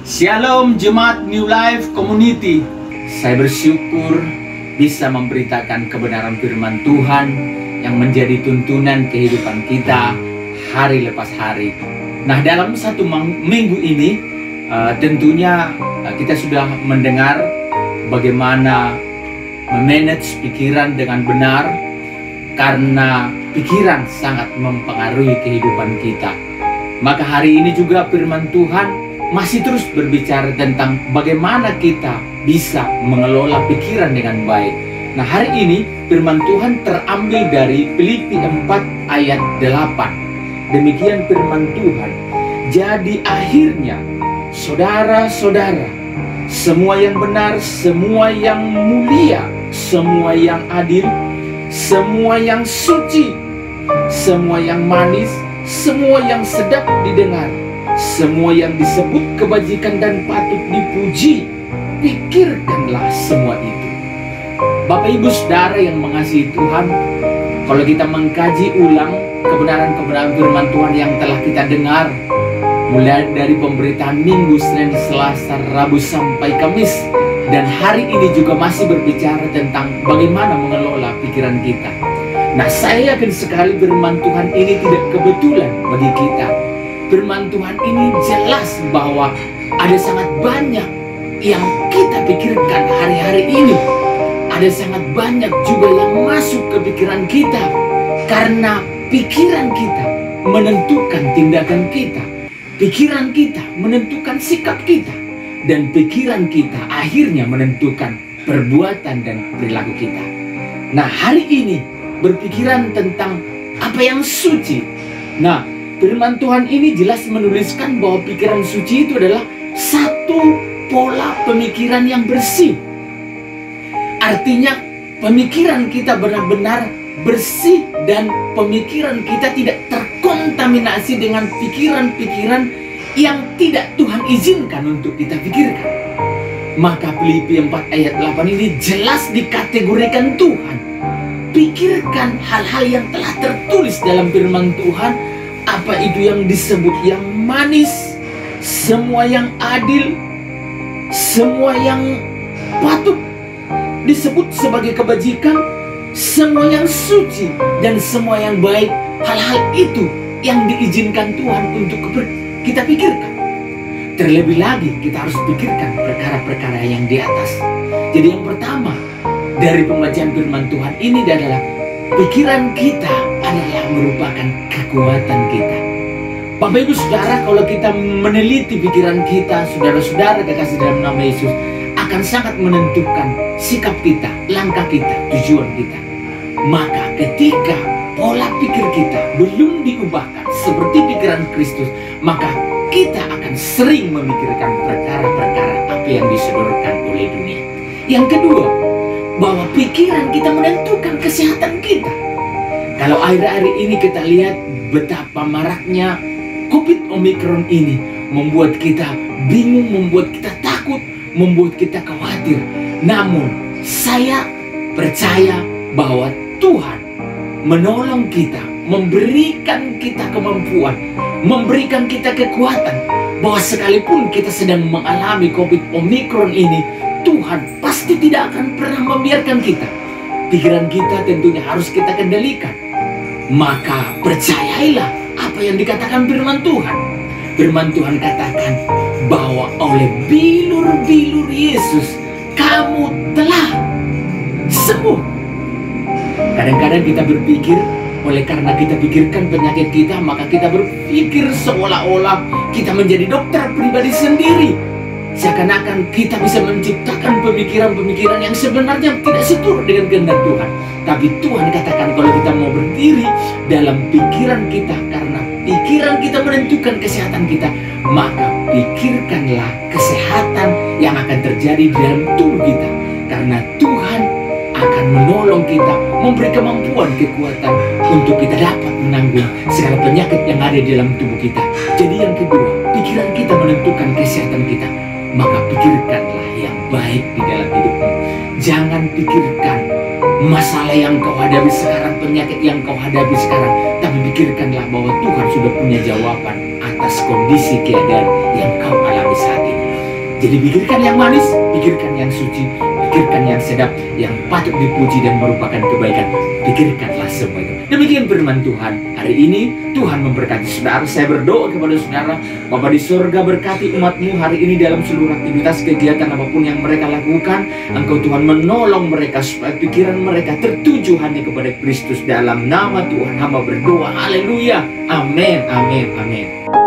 Shalom Jemaat New Life Community. Saya bersyukur bisa memberitakan kebenaran firman Tuhan yang menjadi tuntunan kehidupan kita hari lepas hari. Nah, dalam satu minggu ini tentunya kita sudah mendengar bagaimana memanage pikiran dengan benar, karena pikiran sangat mempengaruhi kehidupan kita. Maka hari ini juga firman Tuhan masih terus berbicara tentang bagaimana kita bisa mengelola pikiran dengan baik. Nah, hari ini firman Tuhan terambil dari Filipi 4 ayat 8. Demikian firman Tuhan. Jadi akhirnya, saudara-saudara, semua yang benar, semua yang mulia, semua yang adil, semua yang suci, semua yang manis, semua yang sedap didengar, semua yang disebut kebajikan dan patut dipuji, pikirkanlah semua itu. Bapak Ibu Saudara yang mengasihi Tuhan, kalau kita mengkaji ulang kebenaran-kebenaran firman Tuhan yang telah kita dengar, mulai dari pemberitaan Minggu, Senin, Selasa, Rabu sampai Kamis, dan hari ini juga masih berbicara tentang bagaimana mengelola pikiran kita. Nah, saya yakin sekali firman Tuhan ini tidak kebetulan bagi kita. Firman Tuhan ini jelas bahwa ada sangat banyak yang kita pikirkan hari-hari ini. Ada sangat banyak juga yang masuk ke pikiran kita, karena pikiran kita menentukan tindakan kita. Pikiran kita menentukan sikap kita, dan pikiran kita akhirnya menentukan perbuatan dan perilaku kita. Nah, hari ini berpikiran tentang apa yang suci. Nah, firman Tuhan ini jelas menuliskan bahwa pikiran suci itu adalah satu pola pemikiran yang bersih. Artinya pemikiran kita benar-benar bersih dan pemikiran kita tidak terkontaminasi dengan pikiran-pikiran yang tidak Tuhan izinkan untuk kita pikirkan. Maka Filipi 4 ayat 8 ini jelas dikategorikan Tuhan. Pikirkan hal-hal yang telah tertulis dalam firman Tuhan. Apa itu yang disebut yang manis, semua yang adil, semua yang patut disebut sebagai kebajikan, semua yang suci, dan semua yang baik. Hal-hal itu yang diizinkan Tuhan untuk kita pikirkan. Terlebih lagi kita harus pikirkan perkara-perkara yang di atas. Jadi yang pertama dari pembacaan firman Tuhan ini adalah pikiran kita adalah merupakan kekuatan kita. Bapak Ibu Saudara, kalau kita meneliti pikiran kita, saudara-saudara kekasih dalam nama Yesus, akan sangat menentukan sikap kita, langkah kita, tujuan kita. Maka ketika pola pikir kita belum diubahkan seperti pikiran Kristus, maka kita akan sering memikirkan perkara-perkara apa yang disodorkan oleh dunia. Yang kedua, bahwa pikiran kita menentukan kesehatan kita. Kalau akhir-akhir ini kita lihat betapa maraknya COVID Omicron ini membuat kita bingung, membuat kita takut, membuat kita khawatir. Namun saya percaya bahwa Tuhan menolong kita, memberikan kita kemampuan, memberikan kita kekuatan, bahwa sekalipun kita sedang mengalami COVID Omicron ini, Tuhan pasti tidak akan pernah membiarkan kita. Pikiran kita tentunya harus kita kendalikan. Maka percayailah apa yang dikatakan firman Tuhan. Firman Tuhan katakan bahwa oleh bilur-bilur Yesus kamu telah sembuh. Kadang-kadang kita berpikir, oleh karena kita pikirkan penyakit kita, maka kita berpikir seolah-olah kita menjadi dokter pribadi sendiri. Seakan-akan kita bisa menciptakan pemikiran-pemikiran yang sebenarnya tidak seturut dengan kehendak Tuhan. Tapi Tuhan katakan kalau kita mau berdiri dalam pikiran kita, karena pikiran kita menentukan kesehatan kita, maka pikirkanlah kesehatan yang akan terjadi di dalam tubuh kita. Karena Tuhan akan menolong kita, memberi kemampuan, kekuatan untuk kita dapat menanggung segala penyakit yang ada di dalam tubuh kita. Jadi yang kedua, pikiran kita menentukan kesehatan kita. Maka pikirkanlah yang baik di dalam hidupmu. Jangan pikirkan masalah yang kau hadapi sekarang, penyakit yang kau hadapi sekarang, tapi pikirkanlah bahwa Tuhan sudah punya jawaban atas kondisi keadaan yang kau alami saat ini. Jadi pikirkan yang manis, pikirkan yang suci, pikirkan yang sedap, yang patut dipuji dan merupakan kebaikan. Pikirkanlah semua itu. Demikian firman Tuhan. Hari ini Tuhan memberkati saudara. Saya berdoa kepada saudara, Bapa di surga, berkati umat-Mu hari ini dalam seluruh aktivitas kegiatan apapun yang mereka lakukan. Engkau Tuhan menolong mereka supaya pikiran mereka tertuju hanya kepada Kristus. Dalam nama Tuhan hamba berdoa. Haleluya. Amin, amin, amin.